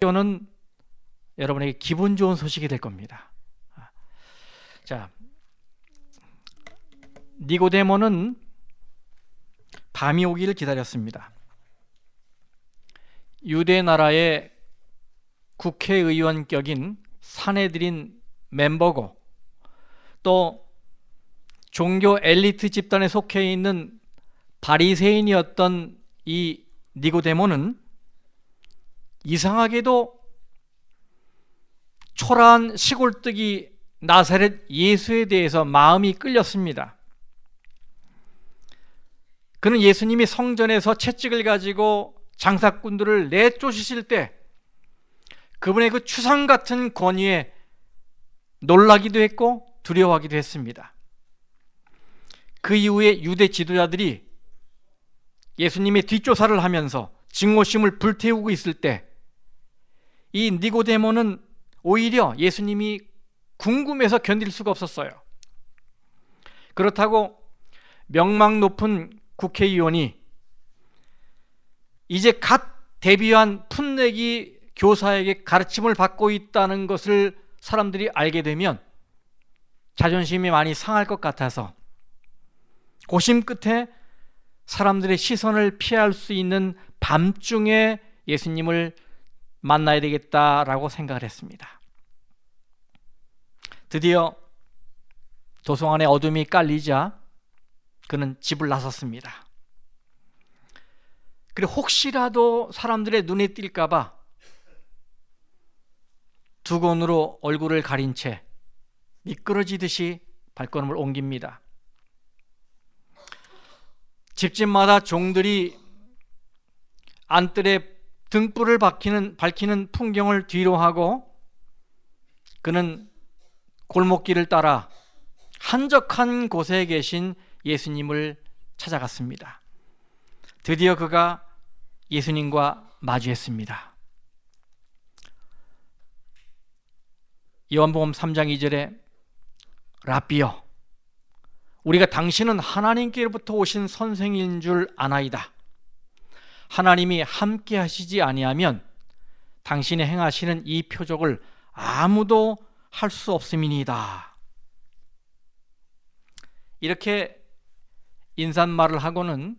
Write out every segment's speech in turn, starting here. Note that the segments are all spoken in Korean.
이거는 여러분에게 기분 좋은 소식이 될 겁니다. 자, 니고데모는 밤이 오기를 기다렸습니다. 유대 나라의 국회의원격인 산헤드린 멤버고 또 종교 엘리트 집단에 속해 있는 바리새인이었던 이 니고데모는 이상하게도 초라한 시골뜨기 나사렛 예수에 대해서 마음이 끌렸습니다. 그는 예수님이 성전에서 채찍을 가지고 장사꾼들을 내쫓으실 때 그분의 그 추상 같은 권위에 놀라기도 했고 두려워하기도 했습니다. 그 이후에 유대 지도자들이 예수님의 뒷조사를 하면서 증오심을 불태우고 있을 때 이 니고데모는 오히려 예수님이 궁금해서 견딜 수가 없었어요. 그렇다고 명망 높은 국회의원이 이제 갓 데뷔한 풋내기 교사에게 가르침을 받고 있다는 것을 사람들이 알게 되면 자존심이 많이 상할 것 같아서 고심 끝에 사람들의 시선을 피할 수 있는 밤중에 예수님을 만나야 되겠다라고 생각을 했습니다. 드디어 도성 안에 어둠이 깔리자 그는 집을 나섰습니다. 그리고 혹시라도 사람들의 눈에 띌까 봐 두건으로 얼굴을 가린 채 미끄러지듯이 발걸음을 옮깁니다. 집집마다 종들이 안뜰에 등불을 밝히는 풍경을 뒤로 하고 그는 골목길을 따라 한적한 곳에 계신 예수님을 찾아갔습니다. 드디어 그가 예수님과 마주했습니다. 요한복음 3장 2절에 라삐여 우리가 당신은 하나님께로부터 오신 선생인 줄 아나이다. 하나님이 함께 하시지 아니하면 당신이 행하시는 이 표적을 아무도 할 수 없음이니이다. 이렇게 인사말을 하고는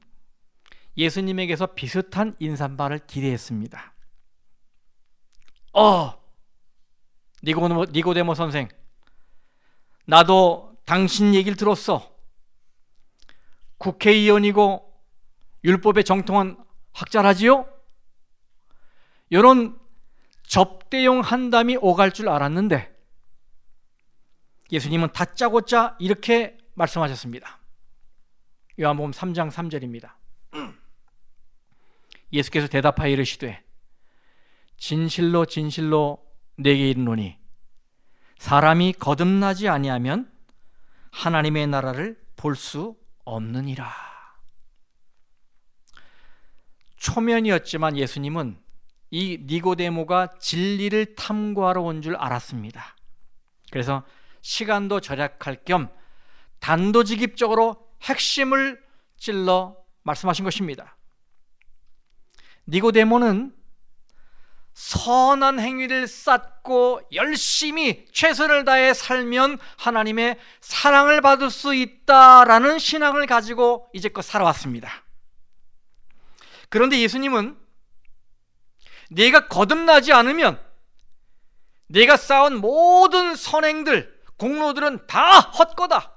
예수님에게서 비슷한 인사말을 기대했습니다. 니고데모 선생, 나도 당신 얘기를 들었어. 국회의원이고 율법에 정통한 학자라지요? 이런 접대용 한담이 오갈 줄 알았는데 예수님은 다짜고짜 이렇게 말씀하셨습니다. 요한복음 3장 3절입니다. 예수께서 대답하여 이르시되 진실로 진실로 내게 이르노니 사람이 거듭나지 아니하면 하나님의 나라를 볼 수 없느니라. 초면이었지만 예수님은 이 니고데모가 진리를 탐구하러 온 줄 알았습니다. 그래서 시간도 절약할 겸 단도직입적으로 핵심을 찔러 말씀하신 것입니다. 니고데모는 선한 행위를 쌓고 열심히 최선을 다해 살면 하나님의 사랑을 받을 수 있다라는 신앙을 가지고 이제껏 살아왔습니다. 그런데 예수님은 네가 거듭나지 않으면 네가 쌓은 모든 선행들, 공로들은 다 헛거다.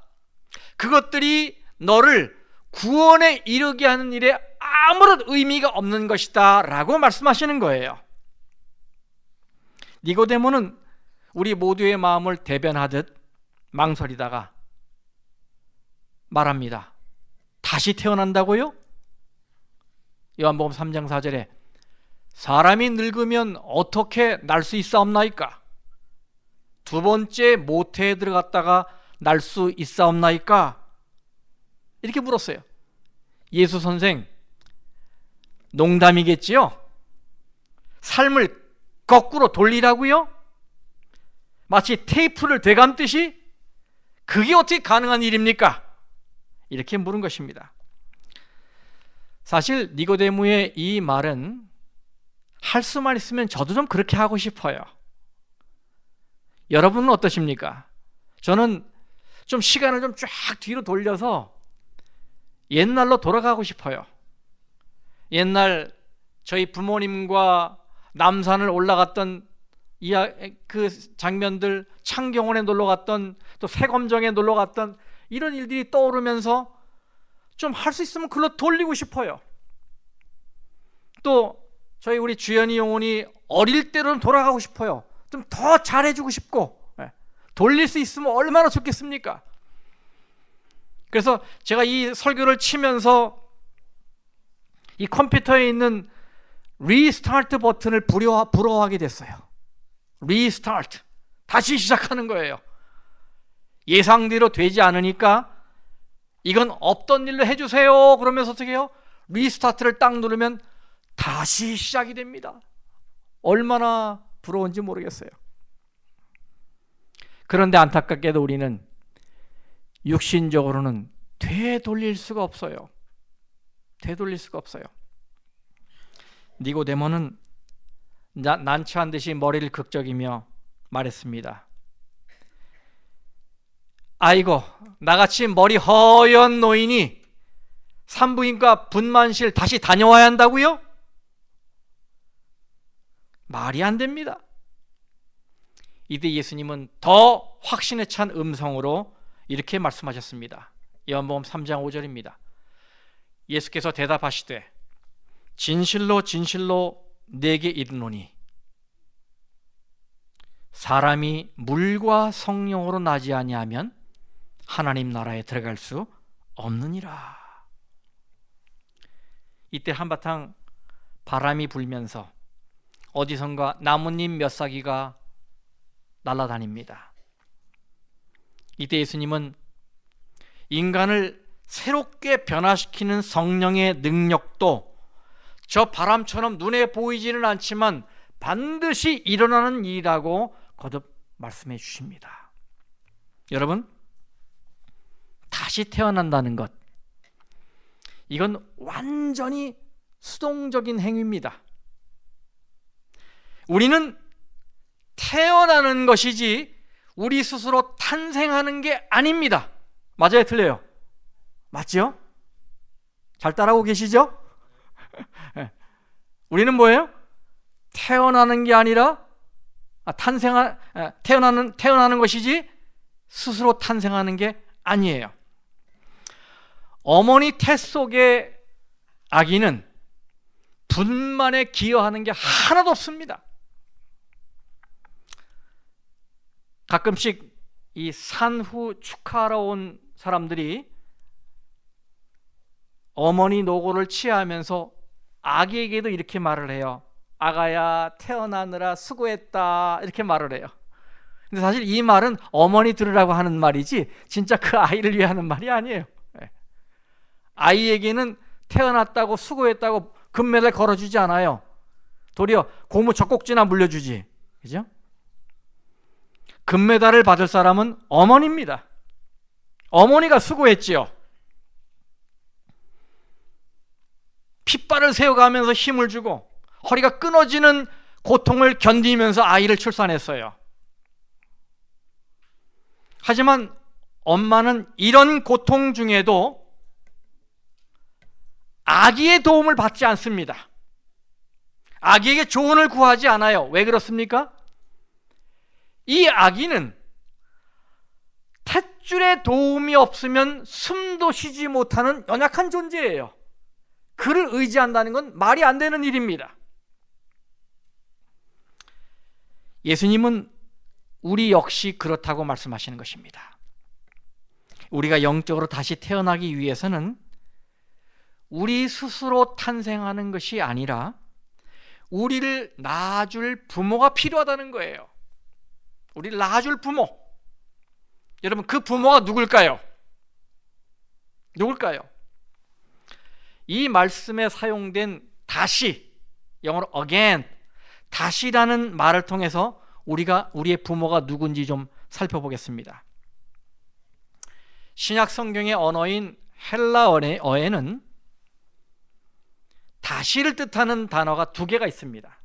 그것들이 너를 구원에 이르게 하는 일에 아무런 의미가 없는 것이다 라고 말씀하시는 거예요. 니고데모는 우리 모두의 마음을 대변하듯 망설이다가 말합니다. 다시 태어난다고요? 요한복음 3장 4절에 사람이 늙으면 어떻게 날 수 있사옵나이까? 두 번째 모태에 들어갔다가 날 수 있사옵나이까? 이렇게 물었어요. 예수 선생, 농담이겠지요? 삶을 거꾸로 돌리라고요? 마치 테이프를 되감듯이? 그게 어떻게 가능한 일입니까? 이렇게 물은 것입니다. 사실 니고데모의 이 말은 할 수만 있으면 저도 좀 그렇게 하고 싶어요. 여러분은 어떠십니까? 저는 좀 시간을 좀 쫙 뒤로 돌려서 옛날로 돌아가고 싶어요. 옛날 저희 부모님과 남산을 올라갔던 그 장면들, 창경원에 놀러 갔던, 또 세검정에 놀러 갔던 이런 일들이 떠오르면서 좀 할 수 있으면 글로 돌리고 싶어요. 또 저희 우리 주연이 영혼이 어릴 때로 돌아가고 싶어요. 좀 더 잘해주고 싶고, 돌릴 수 있으면 얼마나 좋겠습니까? 그래서 제가 이 설교를 치면서 이 컴퓨터에 있는 리스타트 버튼을 부러워하게 됐어요. 리스타트, 다시 시작하는 거예요. 예상대로 되지 않으니까 이건 없던 일로 해주세요. 그러면서 어떻게 해요? 리스타트를 딱 누르면 다시 시작이 됩니다. 얼마나 부러운지 모르겠어요. 그런데 안타깝게도 우리는 육신적으로는 되돌릴 수가 없어요. 되돌릴 수가 없어요. 니고데모는 난처한 듯이 머리를 극적이며 말했습니다. 아이고, 나같이 머리 허연 노인이 산부인과 분만실 다시 다녀와야 한다고요? 말이 안 됩니다. 이때 예수님은 더 확신에 찬 음성으로 이렇게 말씀하셨습니다. 요한복음 3장 5절입니다. 예수께서 대답하시되 진실로 진실로 내게 이르노니 사람이 물과 성령으로 나지 아니하면 하나님 나라에 들어갈 수 없느니라. 이때 한바탕 바람이 불면서 어디선가 나뭇잎 몇 사기가 날아다닙니다. 이때 예수님은 인간을 새롭게 변화시키는 성령의 능력도 저 바람처럼 눈에 보이지는 않지만 반드시 일어나는 일이라고 거듭 말씀해 주십니다. 여러분, 다시 태어난다는 것, 이건 완전히 수동적인 행위입니다. 우리는 태어나는 것이지 우리 스스로 탄생하는 게 아닙니다. 맞아요, 틀려요? 맞죠? 잘 따라오고 계시죠? 우리는 뭐예요? 태어나는 게 아니라 태어나는 것이지 스스로 탄생하는 게 아니에요. 어머니 태 속의 아기는 분만에 기여하는 게 하나도 없습니다. 가끔씩 이 산후 축하하러 온 사람들이 어머니 노고를 취하면서 아기에게도 이렇게 말을 해요. 아가야, 태어나느라 수고했다, 이렇게 말을 해요. 근데 사실 이 말은 어머니 들으라고 하는 말이지 진짜 그 아이를 위해 하는 말이 아니에요. 아이에게는 태어났다고 수고했다고 금메달 걸어주지 않아요. 도리어 고무 젖꼭지나 물려주지. 그죠? 금메달을 받을 사람은 어머니입니다. 어머니가 수고했지요. 핏발을 세워가면서 힘을 주고 허리가 끊어지는 고통을 견디면서 아이를 출산했어요. 하지만 엄마는 이런 고통 중에도 아기의 도움을 받지 않습니다. 아기에게 조언을 구하지 않아요. 왜 그렇습니까? 이 아기는 탯줄의 도움이 없으면 숨도 쉬지 못하는 연약한 존재예요. 그를 의지한다는 건 말이 안 되는 일입니다. 예수님은 우리 역시 그렇다고 말씀하시는 것입니다. 우리가 영적으로 다시 태어나기 위해서는 우리 스스로 탄생하는 것이 아니라 우리를 낳아줄 부모가 필요하다는 거예요. 우리를 낳아줄 부모. 여러분, 그 부모가 누굴까요? 누굴까요? 이 말씀에 사용된 다시, 영어로 again, 다시라는 말을 통해서 우리의 부모가 누군지 좀 살펴보겠습니다. 신약 성경의 언어인 헬라어에는 다시를 뜻하는 단어가 두 개가 있습니다.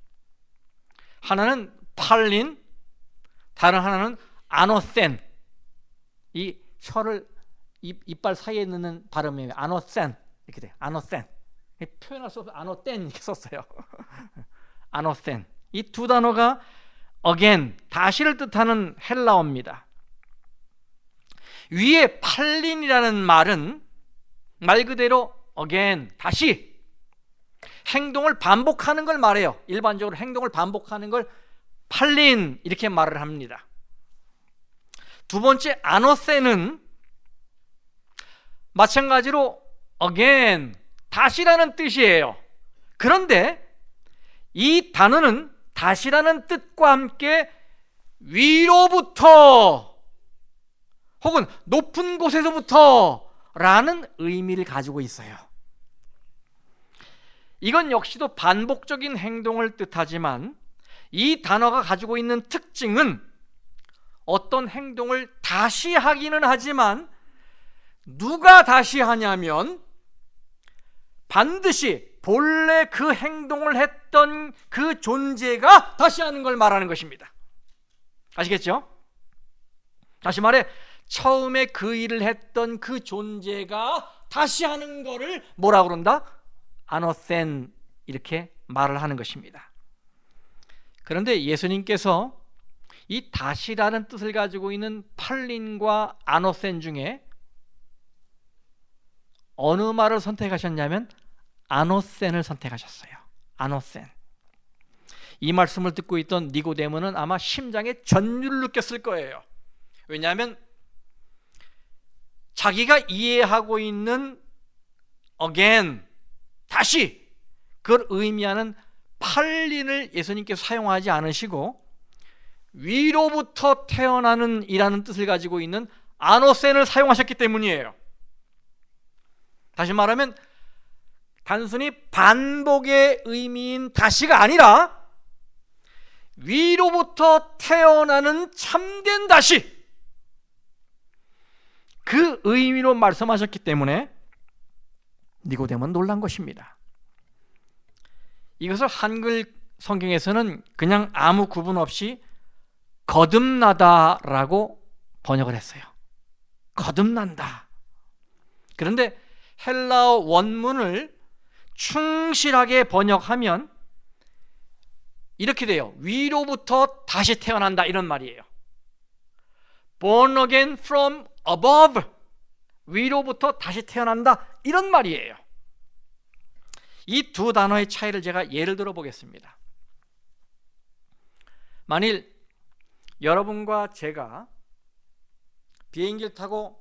하나는 팔린, 다른 하나는 아노센. 이 혀를 이빨 사이에 넣는 발음이에요. 아노센 이렇게 돼요. 아노센. 표현할 수 없어. 아노텐 이렇게 썼어요. 아노센. 이 두 단어가 again, 다시를 뜻하는 헬라어입니다. 위에 팔린이라는 말은 말 그대로 again, 다시 행동을 반복하는 걸 말해요. 일반적으로 행동을 반복하는 걸 팔린 이렇게 말을 합니다. 두 번째 아노센은 마찬가지로 again, 다시라는 뜻이에요. 그런데 이 단어는 다시라는 뜻과 함께 위로부터 혹은 높은 곳에서부터 라는 의미를 가지고 있어요. 이건 역시도 반복적인 행동을 뜻하지만 이 단어가 가지고 있는 특징은 어떤 행동을 다시 하기는 하지만 누가 다시 하냐면 반드시 본래 그 행동을 했던 그 존재가 다시 하는 걸 말하는 것입니다. 아시겠죠? 다시 말해 처음에 그 일을 했던 그 존재가 다시 하는 거를 뭐라 그런다? 아노센 이렇게 말을 하는 것입니다. 그런데 예수님께서 이 다시라는 뜻을 가지고 있는 팔린과 아노센 중에 어느 말을 선택하셨냐면 아노센을 선택하셨어요. 아노센. 이 말씀을 듣고 있던 니고데모는 아마 심장에 전율을 느꼈을 거예요. 왜냐하면 자기가 이해하고 있는 again, 다시, 그걸 의미하는 팔린을 예수님께서 사용하지 않으시고 위로부터 태어나는 이라는 뜻을 가지고 있는 아노센을 사용하셨기 때문이에요. 다시 말하면 단순히 반복의 의미인 다시가 아니라 위로부터 태어나는 참된 다시, 그 의미로 말씀하셨기 때문에 니고데모는 놀란 것입니다. 이것을 한글 성경에서는 그냥 아무 구분 없이 거듭나다라고 번역을 했어요. 거듭난다. 그런데 헬라어 원문을 충실하게 번역하면 이렇게 돼요. 위로부터 다시 태어난다 이런 말이에요. Born again from above, 위로부터 다시 태어난다 이런 말이에요. 이 두 단어의 차이를 제가 예를 들어 보겠습니다. 만일 여러분과 제가 비행기를 타고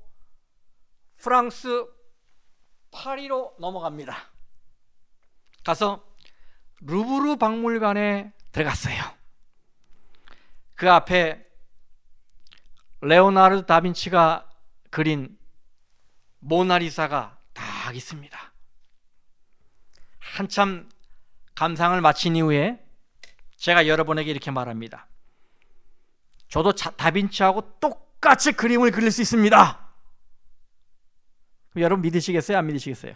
프랑스 파리로 넘어갑니다. 가서 루브르 박물관에 들어갔어요. 그 앞에 레오나르도 다빈치가 그린 모나리자가 딱 있습니다. 한참 감상을 마친 이후에 제가 여러분에게 이렇게 말합니다. 저도 다빈치하고 똑같이 그림을 그릴 수 있습니다. 여러분 믿으시겠어요? 안 믿으시겠어요?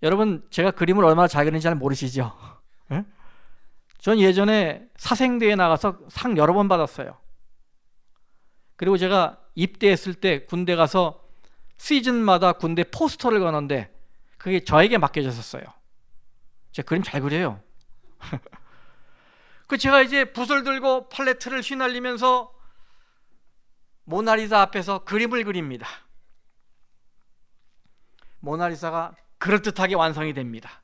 여러분 제가 그림을 얼마나 잘 그리는지 잘 모르시죠? 네? 전 예전에 사생대회에 나가서 상 여러 번 받았어요. 그리고 제가 입대했을 때 군대 가서 시즌마다 군대 포스터를 거는데 그게 저에게 맡겨졌었어요. 제가 그림 잘 그려요. 그 제가 이제 붓을 들고 팔레트를 휘날리면서 모나리자 앞에서 그림을 그립니다. 모나리자가 그럴듯하게 완성이 됩니다.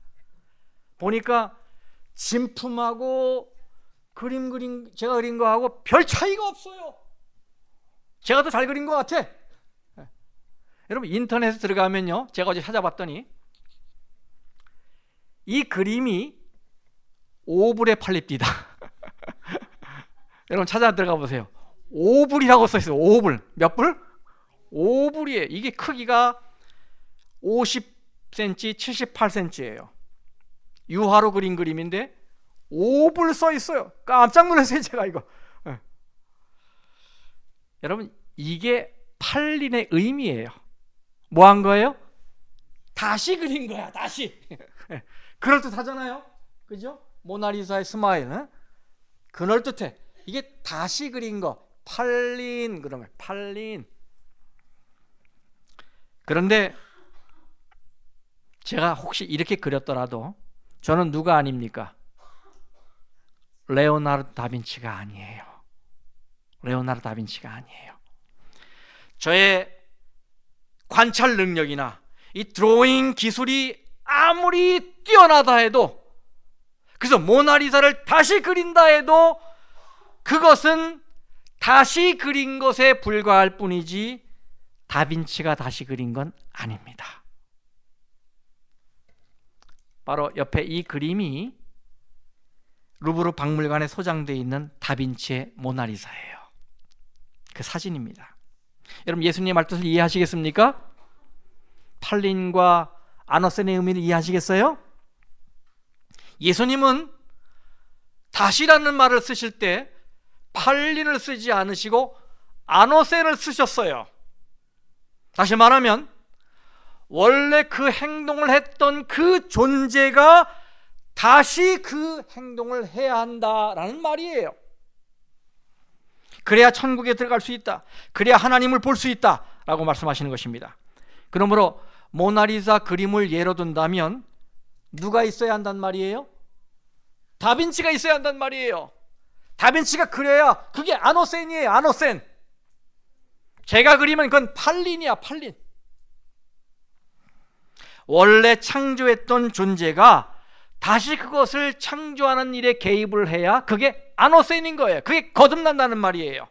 보니까 진품하고 제가 그린 거하고 별 차이가 없어요. 제가 더 잘 그린 것 같아. 여러분 인터넷에 들어가면요, 제가 어제 찾아봤더니 이 그림이 5불에 팔립니다. 여러분 찾아 들어가 보세요. 5불이라고 써 있어요. 5불. 몇 불? 5불이에요. 이게 크기가 50cm, 78cm예요. 유화로 그린 그림인데 5불 써 있어요. 깜짝 놀랐어요, 제가 이거. 네. 여러분 이게 팔린의 의미예요. 뭐 한 거예요? 다시 그린 거야, 다시. 그럴듯하잖아요. 그죠? 모나리자의 스마일, 그럴듯해. 이게 다시 그린 거, 팔린, 그러면 팔린. 그런데 제가 혹시 이렇게 그렸더라도 저는 누가 아닙니까? 레오나르도 다빈치가 아니에요. 레오나르도 다빈치가 아니에요. 저의 관찰 능력이나 이 드로잉 기술이 아무리 뛰어나다 해도, 그래서 모나리자를 다시 그린다 해도 그것은 다시 그린 것에 불과할 뿐이지 다빈치가 다시 그린 건 아닙니다. 바로 옆에 이 그림이 루브르 박물관에 소장되어 있는 다빈치의 모나리자예요. 그 사진입니다. 여러분, 예수님의 말뜻을 이해하시겠습니까? 팔린과 아노센의 의미를 이해하시겠어요? 예수님은 다시라는 말을 쓰실 때 팔린을 쓰지 않으시고 아노센을 쓰셨어요. 다시 말하면 원래 그 행동을 했던 그 존재가 다시 그 행동을 해야 한다라는 말이에요. 그래야 천국에 들어갈 수 있다, 그래야 하나님을 볼 수 있다 라고 말씀하시는 것입니다. 그러므로 모나리자 그림을 예로 든다면 누가 있어야 한단 말이에요? 다빈치가 있어야 한단 말이에요. 다빈치가 그려야 그게 아노센이에요. 아노센. 제가 그리면 그건 팔린이야. 팔린. 원래 창조했던 존재가 다시 그것을 창조하는 일에 개입을 해야 그게 아노센인 거예요. 그게 거듭난다는 말이에요.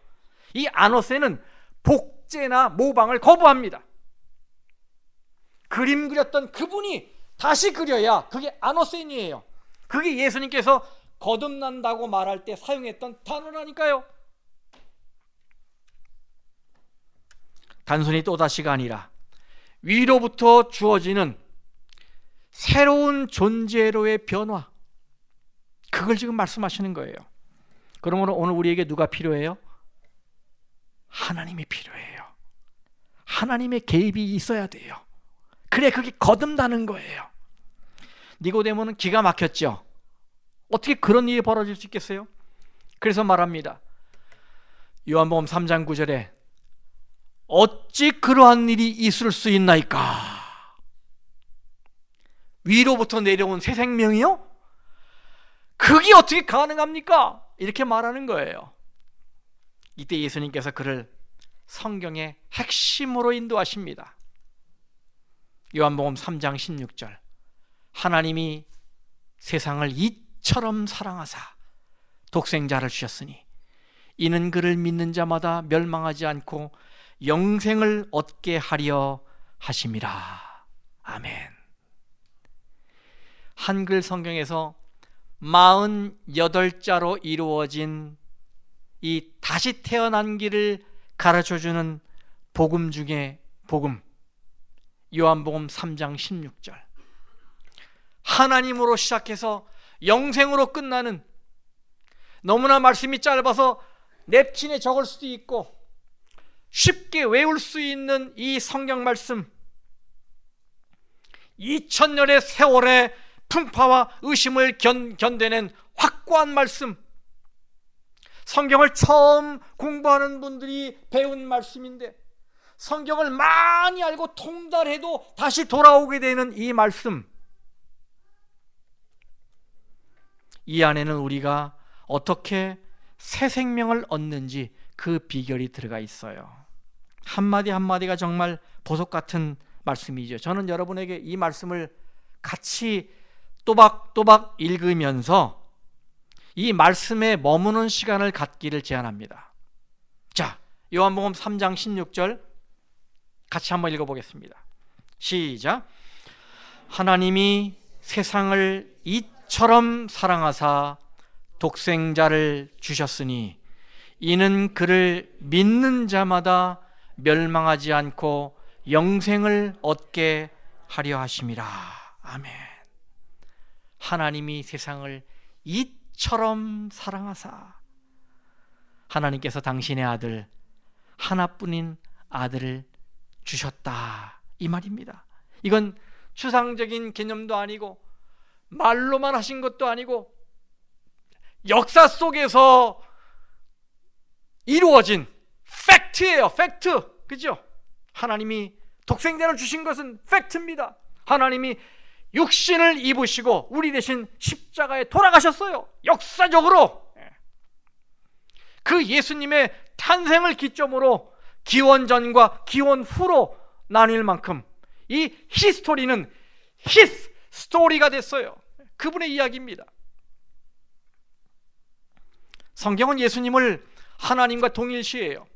이 아노센은 복제나 모방을 거부합니다. 그림 그렸던 그분이 다시 그려야 그게 아노센이에요. 그게 예수님께서 거듭난다고 말할 때 사용했던 단어라니까요. 단순히 또다시가 아니라 위로부터 주어지는 새로운 존재로의 변화, 그걸 지금 말씀하시는 거예요. 그러므로 오늘 우리에게 누가 필요해요? 하나님이 필요해요. 하나님의 개입이 있어야 돼요. 그래, 그게 거듭나는 거예요. 니고데모는 기가 막혔죠. 어떻게 그런 일이 벌어질 수 있겠어요? 그래서 말합니다. 요한복음 3장 9절에 어찌 그러한 일이 있을 수 있나이까? 위로부터 내려온 새 생명이요? 그게 어떻게 가능합니까? 이렇게 말하는 거예요. 이때 예수님께서 그를 성경의 핵심으로 인도하십니다. 요한복음 3장 16절, 하나님이 세상을 이처럼 사랑하사 독생자를 주셨으니 이는 그를 믿는 자마다 멸망하지 않고 영생을 얻게 하려 하심이라. 아멘. 한글 성경에서 48자로 이루어진 이 다시 태어난 길을 가르쳐주는 복음 중에 복음, 요한복음 3장 16절, 하나님으로 시작해서 영생으로 끝나는, 너무나 말씀이 짧아서 냅킨에 적을 수도 있고 쉽게 외울 수 있는 이 성경 말씀, 2000년의 세월의 풍파와 의심을 견뎌낸 확고한 말씀, 성경을 처음 공부하는 분들이 배운 말씀인데 성경을 많이 알고 통달해도 다시 돌아오게 되는 이 말씀, 이 안에는 우리가 어떻게 새 생명을 얻는지 그 비결이 들어가 있어요. 한마디 한마디가 정말 보석 같은 말씀이죠. 저는 여러분에게 이 말씀을 같이 또박또박 읽으면서 이 말씀에 머무는 시간을 갖기를 제안합니다. 자, 요한복음 3장 16절 같이 한번 읽어보겠습니다. 시작. 하나님이 세상을 이처럼 사랑하사 독생자를 주셨으니 이는 그를 믿는 자마다 멸망하지 않고 영생을 얻게 하려 하심이라. 아멘. 하나님이 세상을 이처럼 사랑하사, 하나님께서 당신의 아들, 하나뿐인 아들을 주셨다, 이 말입니다. 이건 추상적인 개념도 아니고 말로만 하신 것도 아니고 역사 속에서 이루어진 팩트예요. 팩트. 그죠? 하나님이 독생자를 주신 것은 팩트입니다. 하나님이 육신을 입으시고 우리 대신 십자가에 돌아가셨어요. 역사적으로. 그 예수님의 탄생을 기점으로 기원 전과 기원 후로 나뉠 만큼 이 히스토리는 히스 스토리가 됐어요. 그분의 이야기입니다. 성경은 예수님을 하나님과 동일시해요.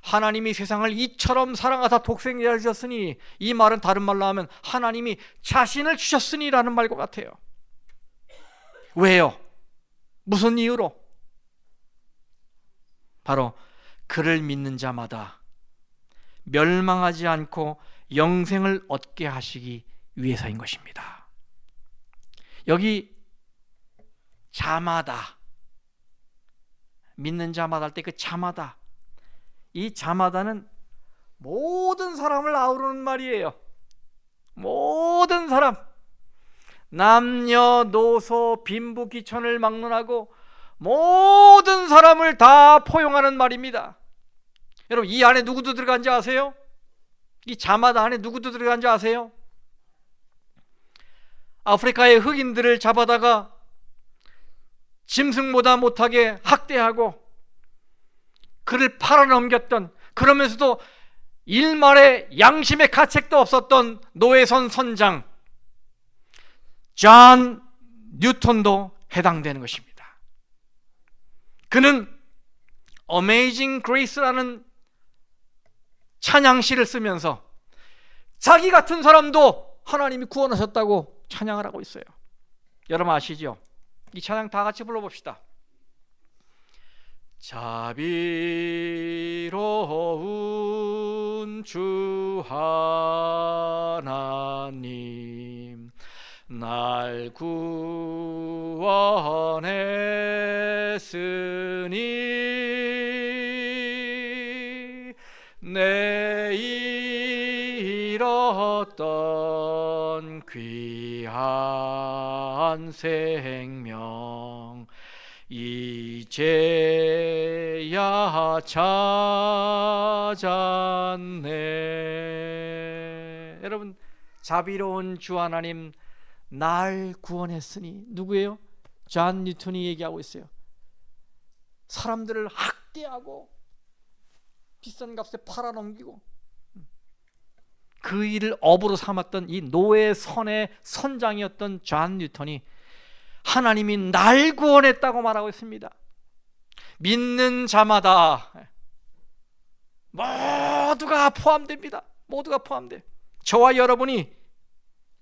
하나님이 세상을 이처럼 사랑하사 독생자를 주셨으니, 이 말은 다른 말로 하면 하나님이 자신을 주셨으니 라는 말과 같아요. 왜요? 무슨 이유로? 바로 그를 믿는 자마다 멸망하지 않고 영생을 얻게 하시기 위해서인 것입니다. 여기 자마다, 믿는 자마다 할 때 그 자마다, 이 자마다는 모든 사람을 아우르는 말이에요. 모든 사람, 남녀노소 빈부귀천을 막론하고 모든 사람을 다 포용하는 말입니다. 여러분, 이 안에 누구도 들어간지 아세요? 이 자마다 안에 누구도 들어간지 아세요? 아프리카의 흑인들을 잡아다가 짐승보다 못하게 학대하고 그를 팔아넘겼던, 그러면서도 일말의 양심의 가책도 없었던 노예선 선장 존 뉴턴도 해당되는 것입니다. 그는 Amazing Grace라는 찬양시를 쓰면서 자기 같은 사람도 하나님이 구원하셨다고 찬양을 하고 있어요. 여러분 아시죠? 이 찬양 다 같이 불러봅시다. 자비로운 주 하나님, 날 구원했으니 내 잃었던 귀한 생명 이제야 찾았네. 여러분, 자비로운 주 하나님, 날 구원했으니, 누구예요? 존 뉴턴이 얘기하고 있어요. 사람들을 학대하고 비싼 값에 팔아넘기고 그 일을 업으로 삼았던 이 노예선의 선장이었던 존 뉴턴이 하나님이 날 구원했다고 말하고 있습니다. 믿는 자마다 모두가 포함됩니다. 모두가 포함돼요. 저와 여러분이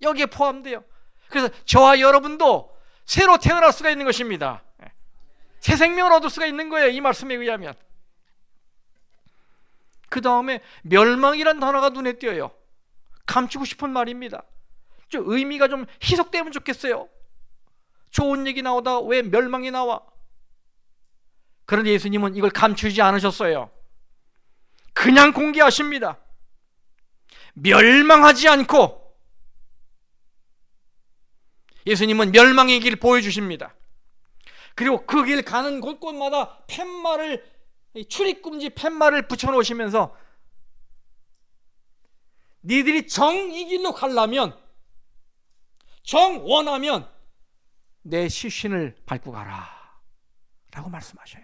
여기에 포함돼요. 그래서 저와 여러분도 새로 태어날 수가 있는 것입니다. 새 생명을 얻을 수가 있는 거예요. 이 말씀에 의하면. 그 다음에 멸망이란 단어가 눈에 띄어요. 감추고 싶은 말입니다. 좀 의미가 좀 희석되면 좋겠어요. 좋은 얘기 나오다가 왜 멸망이 나와? 그런데 예수님은 이걸 감추지 않으셨어요. 그냥 공개하십니다. 멸망하지 않고 예수님은 멸망의 길 보여주십니다. 그리고 그 길 가는 곳곳마다 팻말을, 출입금지 팻말을 붙여놓으시면서 니들이 정 이 길로 가려면, 정 원하면 내 시신을 밟고 가라 라고 말씀하셔요.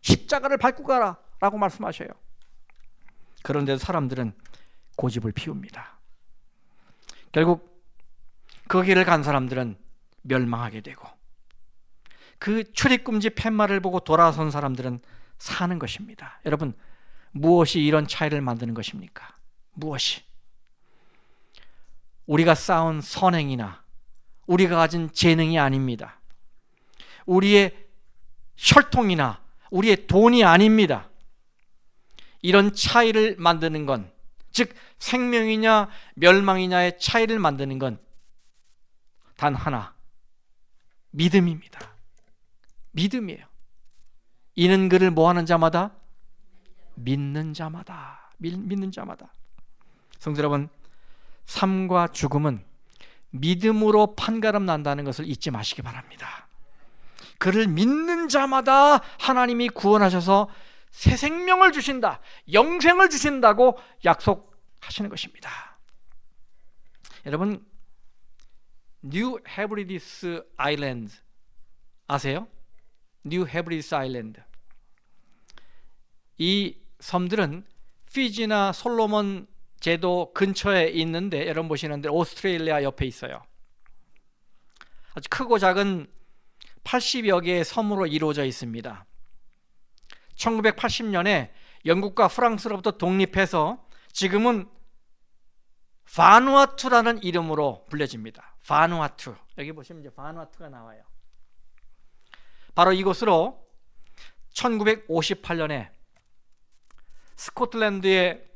십자가를 밟고 가라 라고 말씀하셔요. 그런데 사람들은 고집을 피웁니다. 결국 그 길을 간 사람들은 멸망하게 되고, 그 출입금지 팻말을 보고 돌아선 사람들은 사는 것입니다. 여러분, 무엇이 이런 차이를 만드는 것입니까? 무엇이? 우리가 쌓은 선행이나 우리가 가진 재능이 아닙니다. 우리의 혈통이나 우리의 돈이 아닙니다. 이런 차이를 만드는 건, 즉 생명이냐 멸망이냐의 차이를 만드는 건 단 하나, 믿음입니다. 믿음이에요. 이는 그를 뭐하는 자마다? 믿는 자마다. 믿는 자마다. 성도 여러분, 삶과 죽음은 믿음으로 판가름 난다는 것을 잊지 마시기 바랍니다. 그를 믿는 자마다 하나님이 구원하셔서 새 생명을 주신다, 영생을 주신다고 약속하시는 것입니다. 여러분, 뉴 헤브리디스 아일랜드 아세요? 뉴 헤브리디스 아일랜드. 이 섬들은 피지나 솔로몬 제도 근처에 있는데, 여러분 보시는데 오스트레일리아 옆에 있어요. 아주 크고 작은 80여 개의 섬으로 이루어져 있습니다. 1980년에 영국과 프랑스로부터 독립해서 지금은 바누아투라는 이름으로 불려집니다. 바누아투. 여기 보시면 이제 바누아투가 나와요. 바로 이곳으로 1958년에 스코틀랜드의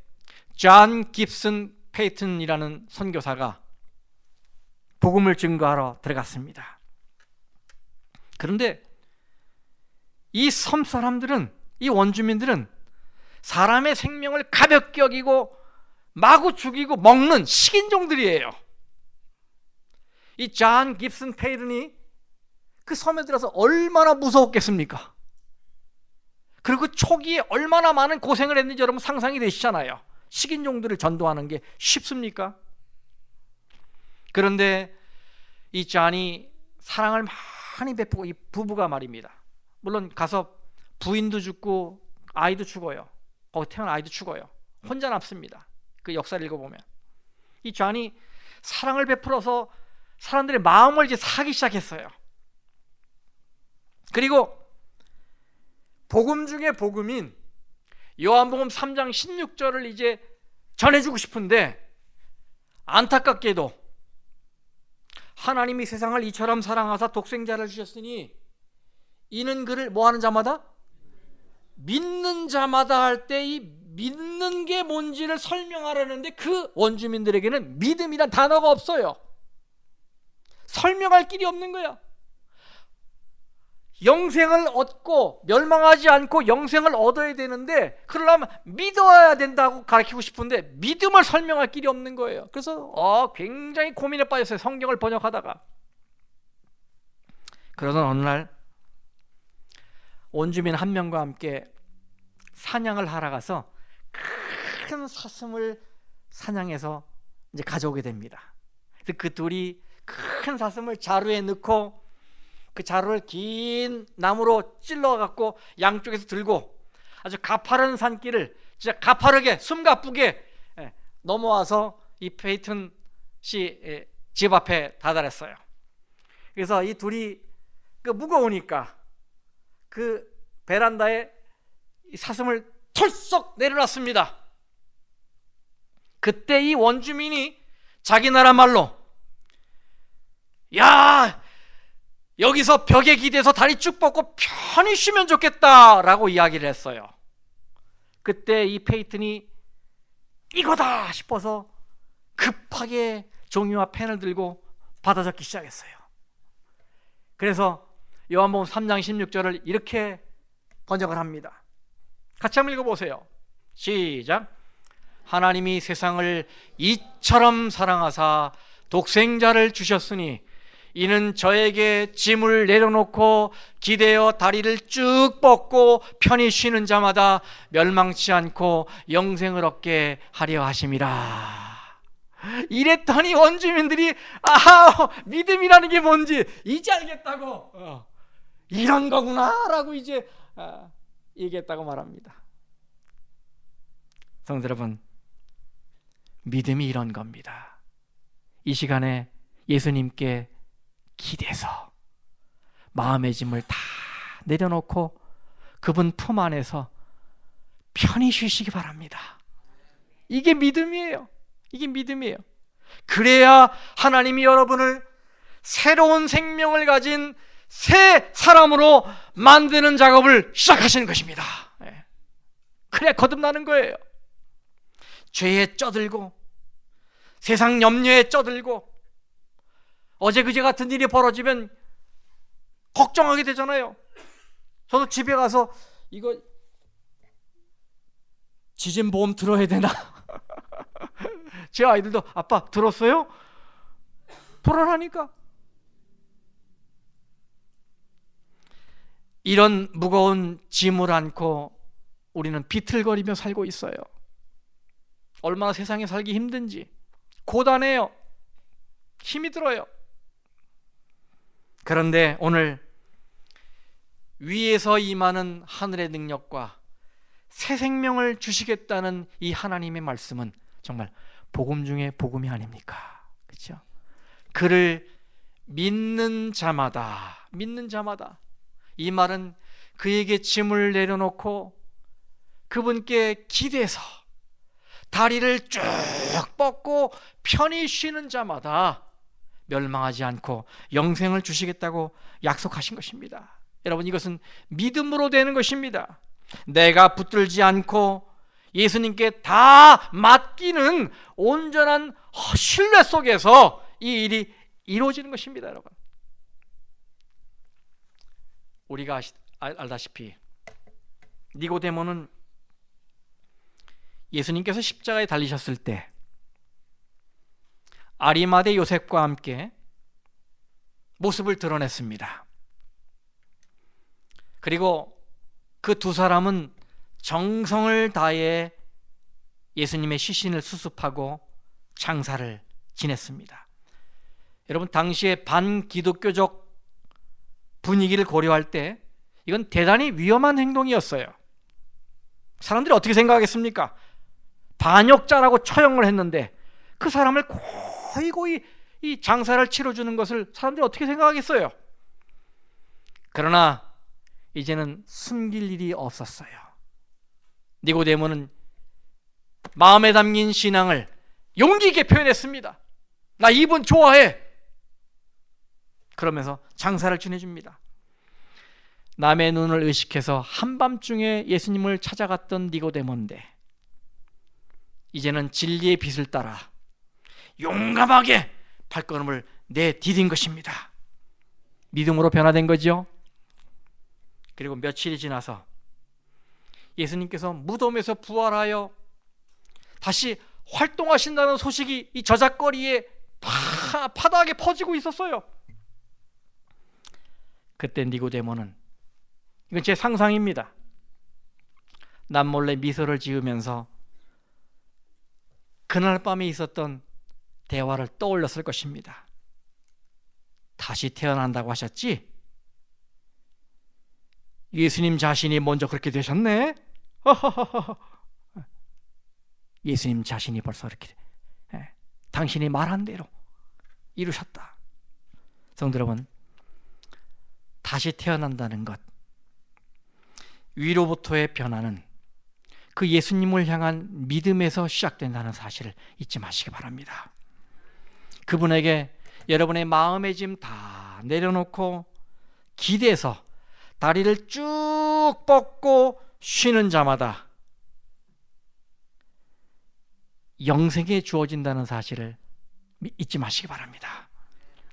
존 깁슨 페이튼이라는 선교사가 복음을 증거하러 들어갔습니다. 그런데 이 섬 사람들은, 이 원주민들은 사람의 생명을 가볍게 여기고 마구 죽이고 먹는 식인종들이에요. 이 존 깁슨 페이튼이 그 섬에 들어서 얼마나 무서웠겠습니까? 그리고 초기에 얼마나 많은 고생을 했는지 여러분 상상이 되시잖아요. 식인종들을 전도하는 게 쉽습니까? 그런데 이 존이 사랑을 많이 베푸고, 이 부부가 말입니다. 물론 가서 부인도 죽고 아이도 죽어요. 거기 태어난 아이도 죽어요. 혼자 남습니다. 그 역사를 읽어보면 이 존이 사랑을 베풀어서 사람들의 마음을 이제 사기 시작했어요. 그리고 복음 중에 복음인 요한복음 3장 16절을 이제 전해주고 싶은데, 안타깝게도 하나님이 세상을 이처럼 사랑하사 독생자를 주셨으니 이는 그를 뭐하는 자마다? 믿는 자마다 할 때 이 믿는 게 뭔지를 설명하려는데 그 원주민들에게는 믿음이란 단어가 없어요. 설명할 길이 없는 거야. 영생을 얻고 멸망하지 않고 영생을 얻어야 되는데, 그러려면 믿어야 된다고 가르치고 싶은데 믿음을 설명할 길이 없는 거예요. 그래서 굉장히 고민에 빠졌어요. 성경을 번역하다가. 그러던 어느 날 원주민 한 명과 함께 사냥을 하러 가서 큰 사슴을 사냥해서 이제 가져오게 됩니다. 그래서 그 둘이 큰 사슴을 자루에 넣고 그 자루를 긴 나무로 찔러갖고 양쪽에서 들고 아주 가파른 산길을 진짜 가파르게 숨가쁘게 넘어와서 이 페이튼 씨 집 앞에 다다랐어요. 그래서 이 둘이 그 무거우니까 그 베란다에 이 사슴을 털썩 내려놨습니다. 그때 이 원주민이 자기 나라 말로, 야, 여기서 벽에 기대서 다리 쭉 뻗고 편히 쉬면 좋겠다라고 이야기를 했어요. 그때 이 페이튼이 이거다 싶어서 급하게 종이와 펜을 들고 받아 적기 시작했어요. 그래서 요한복음 3장 16절을 이렇게 번역을 합니다. 같이 한번 읽어보세요. 시작. 하나님이 세상을 이처럼 사랑하사 독생자를 주셨으니 이는 저에게 짐을 내려놓고 기대어 다리를 쭉 뻗고 편히 쉬는 자마다 멸망치 않고 영생을 얻게 하려 하심이라. 이랬더니 원주민들이 믿음이라는 게 뭔지 이제 알겠다고, 이런 거구나 라고 이제 얘기했다고 말합니다. 성도 여러분, 믿음이 이런 겁니다. 이 시간에 예수님께 기대서 마음의 짐을 다 내려놓고 그분 품 안에서 편히 쉬시기 바랍니다. 이게 믿음이에요. 이게 믿음이에요. 그래야 하나님이 여러분을 새로운 생명을 가진 새 사람으로 만드는 작업을 시작하시는 것입니다. 그래야 거듭나는 거예요. 죄에 쩌들고 세상 염려에 쩌들고 어제 그제 같은 일이 벌어지면 걱정하게 되잖아요. 저도 집에 가서 이거 지진보험 들어야 되나? 제 아이들도 아빠 들었어요? 불안하니까. 이런 무거운 짐을 안고 우리는 비틀거리며 살고 있어요. 얼마나 세상에 살기 힘든지, 고단해요. 힘이 들어요. 그런데 오늘 위에서 임하는 하늘의 능력과 새 생명을 주시겠다는 이 하나님의 말씀은 정말 복음 중에 복음이 아닙니까? 그렇죠? 그를 믿는 자마다, 이 말은 그에게 짐을 내려놓고 그분께 기대서 다리를 쭉 뻗고 편히 쉬는 자마다 멸망하지 않고 영생을 주시겠다고 약속하신 것입니다. 여러분, 이것은 믿음으로 되는 것입니다. 내가 붙들지 않고 예수님께 다 맡기는 온전한 신뢰 속에서 이 일이 이루어지는 것입니다. 여러분, 우리가 알다시피 니고데모는 예수님께서 십자가에 달리셨을 때 아리마대 요셉과 함께 모습을 드러냈습니다. 그리고 그 두 사람은 정성을 다해 예수님의 시신을 수습하고 장사를 지냈습니다. 여러분, 당시의 반기독교적 분위기를 고려할 때 이건 대단히 위험한 행동이었어요. 사람들이 어떻게 생각하겠습니까? 반역자라고 처형을 했는데 그 사람을 고이고이 이 장사를 치러주는 것을 사람들이 어떻게 생각하겠어요? 그러나 이제는 숨길 일이 없었어요. 니고데모는 마음에 담긴 신앙을 용기 있게 표현했습니다. 나 이분 좋아해. 그러면서 장사를 지내줍니다. 남의 눈을 의식해서 한밤중에 예수님을 찾아갔던 니고데모인데 이제는 진리의 빛을 따라 용감하게 발걸음을 내디딘 것입니다. 믿음으로 변화된 거죠. 그리고 며칠이 지나서 예수님께서 무덤에서 부활하여 다시 활동하신다는 소식이 이 저작거리에 파다하게 퍼지고 있었어요. 그때 니고데모는, 이건 제 상상입니다, 남몰래 미소를 지으면서 그날 밤에 있었던 대화를 떠올렸을 것입니다. 다시 태어난다고 하셨지? 예수님 자신이 먼저 그렇게 되셨네? 예수님 자신이 벌써 이렇게 당신이 말한 대로 이루셨다. 성도 여러분, 다시 태어난다는 것, 위로부터의 변화는 그 예수님을 향한 믿음에서 시작된다는 사실을 잊지 마시기 바랍니다. 그분에게 여러분의 마음의 짐 다 내려놓고 기대서 다리를 쭉 뻗고 쉬는 자마다 영생에 주어진다는 사실을 잊지 마시기 바랍니다.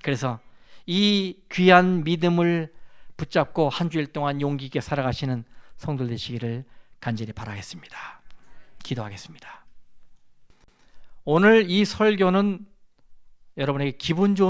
그래서 이 귀한 믿음을 붙잡고 한 주일 동안 용기 있게 살아가시는 성도들 되시기를 간절히 바라겠습니다. 기도하겠습니다. 오늘 이 설교는 여러분에게 기분 좋은